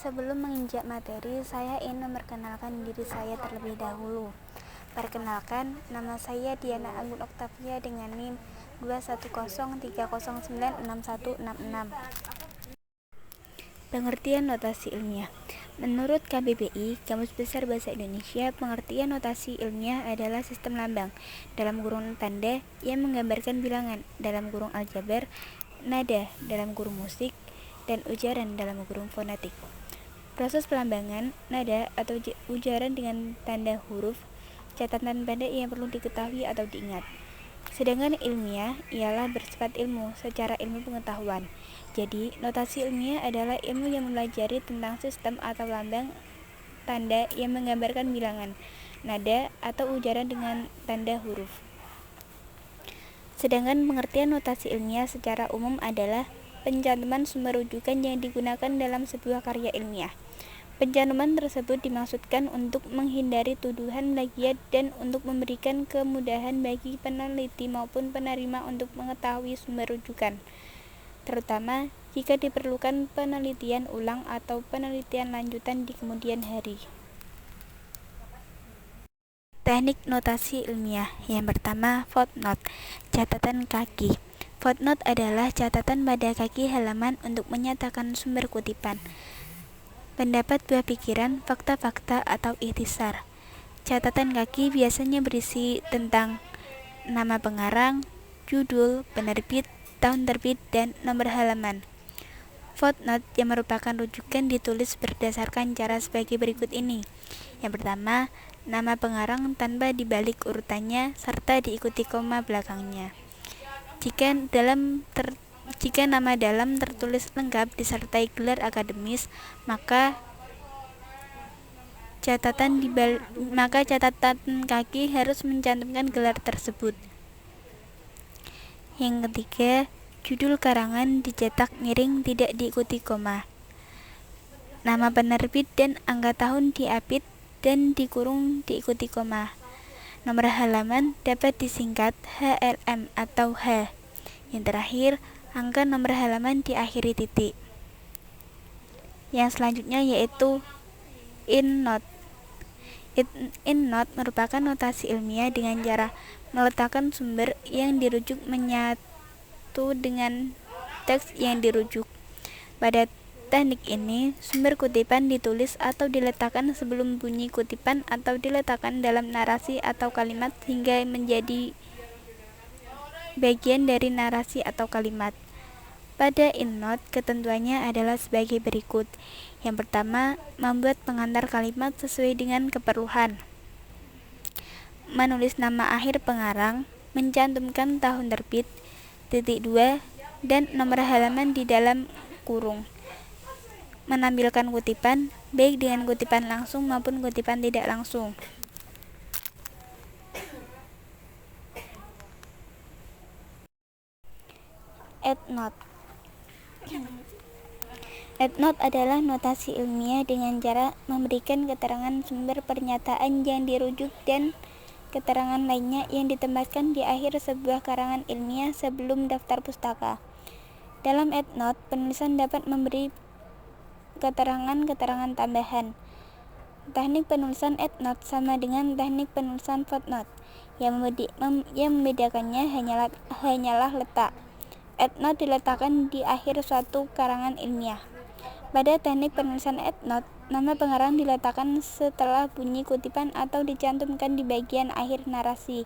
Sebelum menginjak materi, saya ingin memperkenalkan diri saya terlebih dahulu. Perkenalkan, nama saya Diana Anggun Oktavia dengan NIM 21030966166. Pengertian notasi ilmiah. Menurut KBBI, Kamus Besar Bahasa Indonesia, pengertian notasi ilmiah adalah sistem lambang dalam kurung tanda yang menggambarkan bilangan dalam kurung aljabar, nada dalam kurung musik, dan ujaran dalam kurung fonetik. Proses pelambangan nada atau ujaran dengan tanda huruf, catatan pendek yang perlu diketahui atau diingat. Sedangkan ilmiah ialah bersifat ilmu secara ilmu pengetahuan. Jadi, notasi ilmiah adalah ilmu yang mempelajari tentang sistem atau lambang tanda yang menggambarkan bilangan, nada, atau ujaran dengan tanda huruf. Sedangkan pengertian notasi ilmiah secara umum adalah pencantuman sumber rujukan yang digunakan dalam sebuah karya ilmiah. Pencantuman tersebut dimaksudkan untuk menghindari tuduhan plagiat dan untuk memberikan kemudahan bagi peneliti maupun penerima untuk mengetahui sumber rujukan, terutama jika diperlukan penelitian ulang atau penelitian lanjutan di kemudian hari. Teknik notasi ilmiah. Yang pertama, footnote, catatan kaki. Footnote adalah catatan pada kaki halaman untuk menyatakan sumber kutipan, pendapat, buah pikiran, fakta-fakta, atau ikhtisar. Catatan kaki biasanya berisi tentang nama pengarang, judul, penerbit, tahun terbit, dan nomor halaman. Footnote yang merupakan rujukan ditulis berdasarkan cara sebagai berikut ini. Yang pertama, nama pengarang tanpa dibalik urutannya serta diikuti koma belakangnya. Jika nama dalam tertulis lengkap disertai gelar akademis, maka catatan kaki harus mencantumkan gelar tersebut. Yang ketiga, judul karangan dicetak miring tidak diikuti koma. Nama penerbit dan angka tahun diapit dan dikurung diikuti koma. Nomor halaman dapat disingkat HLM atau H. Yang terakhir, angka nomor halaman diakhiri titik. Yang selanjutnya yaitu EndNote. EndNote merupakan notasi ilmiah dengan cara meletakkan sumber yang dirujuk menyatu dengan teks yang dirujuk. Pada teknik ini, sumber kutipan ditulis atau diletakkan sebelum bunyi kutipan atau diletakkan dalam narasi atau kalimat hingga menjadi bagian dari narasi atau kalimat. Pada EndNote, ketentuannya adalah sebagai berikut. Yang pertama, membuat pengantar kalimat sesuai dengan keperluan. Menulis nama akhir pengarang, mencantumkan tahun terbit, titik 2, dan nomor halaman di dalam kurung. Menampilkan kutipan, baik dengan kutipan langsung maupun kutipan tidak langsung. EndNote. EndNote adalah notasi ilmiah dengan cara memberikan keterangan sumber pernyataan yang dirujuk dan keterangan lainnya yang ditempatkan di akhir sebuah karangan ilmiah sebelum daftar pustaka. Dalam EndNote, penulisan dapat memberi keterangan-keterangan tambahan. Teknik penulisan EndNote sama dengan teknik penulisan footnote. Yang membedakannya hanyalah letak. EndNote diletakkan di akhir suatu karangan ilmiah. Pada teknik penulisan EndNote, nama pengarang diletakkan setelah bunyi kutipan atau dicantumkan di bagian akhir narasi.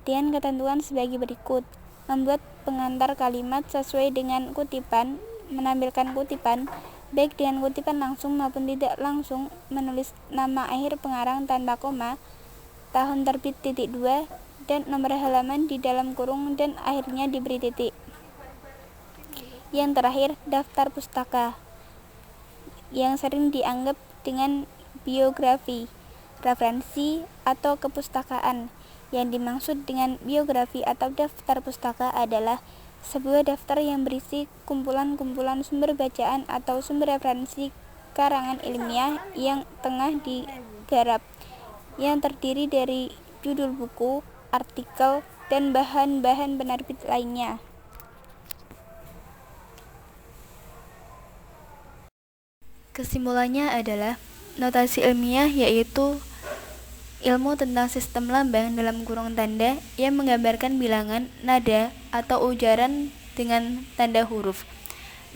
Dengan ketentuan sebagai berikut: membuat pengantar kalimat sesuai dengan kutipan, menampilkan kutipan, baik dengan kutipan langsung maupun tidak langsung, menulis nama akhir pengarang tanpa koma, tahun terbit titik 2, dan nomor halaman di dalam kurung dan akhirnya diberi titik. Yang terakhir, daftar pustaka, yang sering dianggap dengan biografi, referensi, atau kepustakaan. Yang dimaksud dengan biografi atau daftar pustaka adalah sebuah daftar yang berisi kumpulan-kumpulan sumber bacaan atau sumber referensi karangan ilmiah yang tengah digarap, yang terdiri dari judul buku, artikel, dan bahan-bahan penerbit lainnya. Kesimpulannya adalah notasi ilmiah yaitu ilmu tentang sistem lambang dalam kurung tanda yang menggambarkan bilangan, nada, atau ujaran dengan tanda huruf.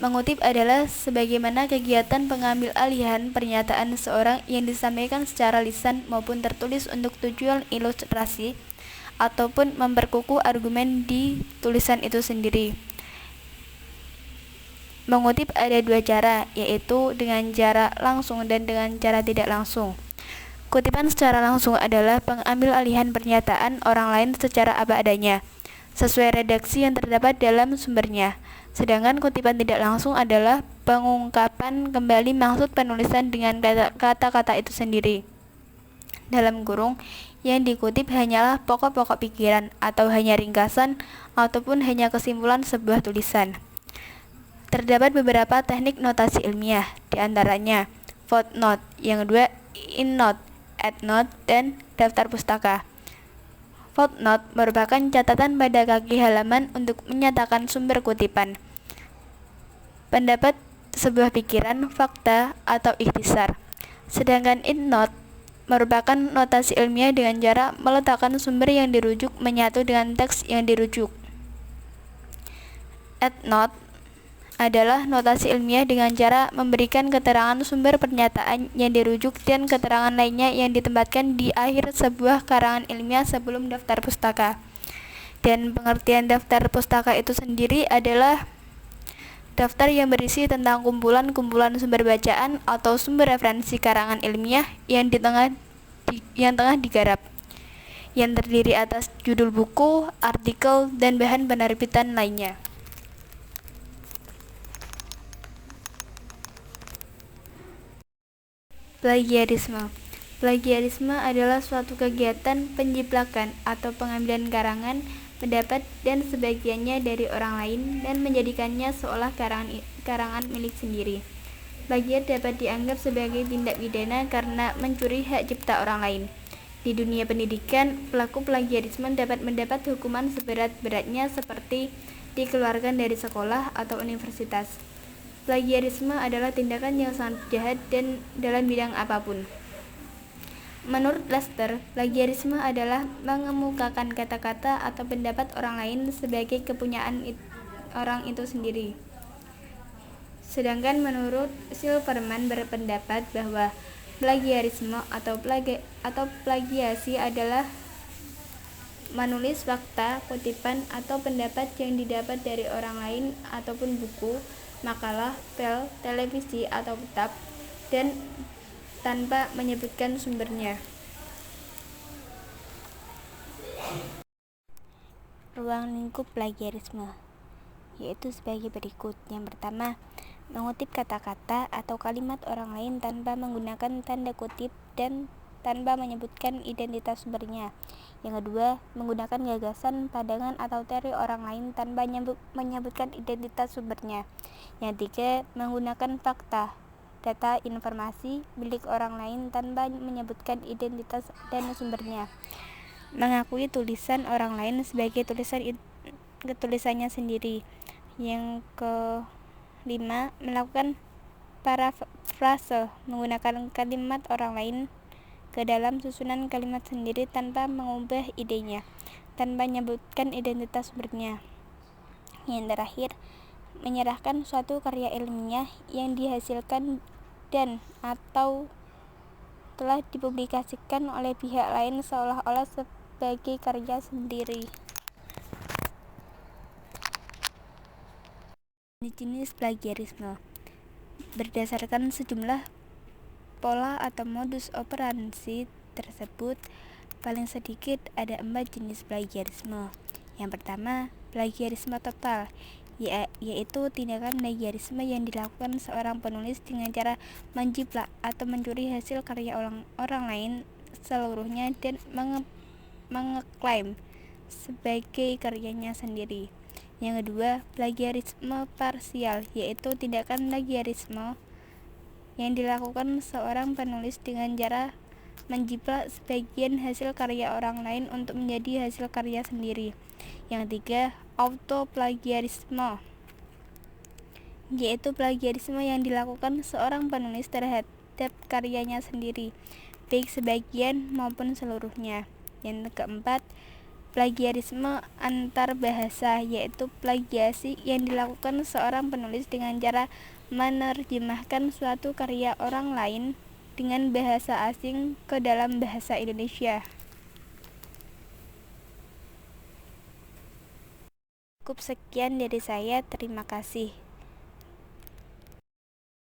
Mengutip adalah sebagaimana kegiatan pengambil alihan pernyataan seseorang yang disampaikan secara lisan maupun tertulis untuk tujuan ilustrasi ataupun memperkukuh argumen di tulisan itu sendiri. Mengutip ada dua cara, yaitu dengan cara langsung dan dengan cara tidak langsung. Kutipan secara langsung adalah pengambil alihan pernyataan orang lain secara apa adanya, sesuai redaksi yang terdapat dalam sumbernya. Sedangkan kutipan tidak langsung adalah pengungkapan kembali maksud penulisan dengan kata-kata itu sendiri. Dalam kurung, yang dikutip hanyalah pokok-pokok pikiran atau hanya ringkasan ataupun hanya kesimpulan sebuah tulisan. Terdapat beberapa teknik notasi ilmiah, diantaranya footnote, yang kedua endnote, endnote, dan daftar pustaka. Footnote merupakan catatan pada kaki halaman untuk menyatakan sumber kutipan, pendapat, sebuah pikiran, fakta, atau ikhtisar. Sedangkan endnote merupakan notasi ilmiah dengan cara meletakkan sumber yang dirujuk menyatu dengan teks yang dirujuk. Endnote adalah notasi ilmiah dengan cara memberikan keterangan sumber pernyataan yang dirujuk dan keterangan lainnya yang ditempatkan di akhir sebuah karangan ilmiah sebelum daftar pustaka. Dan pengertian daftar pustaka itu sendiri adalah daftar yang berisi tentang kumpulan-kumpulan sumber bacaan atau sumber referensi karangan ilmiah yang tengah digarap, yang terdiri atas judul buku, artikel, dan bahan penerbitan lainnya. Plagiarisme. Plagiarisme adalah suatu kegiatan penjiplakan atau pengambilan karangan, pendapat, dan sebagiannya dari orang lain dan menjadikannya seolah karangan milik sendiri. Plagiat dapat dianggap sebagai tindak pidana karena mencuri hak cipta orang lain. Di dunia pendidikan, pelaku plagiarisme dapat mendapat hukuman seberat-beratnya seperti dikeluarkan dari sekolah atau universitas. Plagiarisme adalah tindakan yang sangat jahat dan dalam bidang apapun. Menurut Lester, plagiarisme adalah mengemukakan kata-kata atau pendapat orang lain sebagai kepunyaan orang itu sendiri. Sedangkan menurut Silverman berpendapat bahwa plagiarisme atau plagiasi adalah menulis fakta, kutipan, atau pendapat yang didapat dari orang lain ataupun buku, makalah, pel, televisi, atau kitab, dan tanpa menyebutkan sumbernya. Ruang lingkup plagiarisme yaitu sebagai berikut. Yang pertama, mengutip kata-kata atau kalimat orang lain tanpa menggunakan tanda kutip dan tanpa menyebutkan identitas sumbernya. Yang kedua, menggunakan gagasan, pandangan, atau teori orang lain tanpa menyebutkan identitas sumbernya. Yang ketiga, menggunakan fakta, data, informasi milik orang lain tanpa menyebutkan identitas dan sumbernya. Mengakui tulisan orang lain sebagai tulisannya sendiri. Yang kelima, melakukan parafrase, menggunakan kalimat orang lain ke dalam susunan kalimat sendiri tanpa mengubah idenya, tanpa menyebutkan identitas sumbernya. Yang terakhir, menyerahkan suatu karya ilmiah yang dihasilkan dan atau telah dipublikasikan oleh pihak lain seolah-olah sebagai karya sendiri. Jenis plagiarisme berdasarkan sejumlah pola atau modus operandi tersebut, paling sedikit ada 4 jenis plagiarisme. Yang pertama, plagiarisme total, yaitu tindakan plagiarisme yang dilakukan seorang penulis dengan cara menjiplak atau mencuri hasil karya orang lain seluruhnya dan mengeklaim sebagai karyanya sendiri. Yang kedua, plagiarisme parsial, yaitu tindakan plagiarisme yang dilakukan seorang penulis dengan cara menjiplak sebagian hasil karya orang lain untuk menjadi hasil karya sendiri. Yang ketiga, autoplagiarisme, yaitu plagiarisme yang dilakukan seorang penulis terhadap karyanya sendiri, baik sebagian maupun seluruhnya. Yang keempat, plagiarisme antar bahasa, yaitu plagiasi yang dilakukan seorang penulis dengan cara menerjemahkan suatu karya orang lain dengan bahasa asing ke dalam bahasa Indonesia. Cukup sekian dari saya, terima kasih.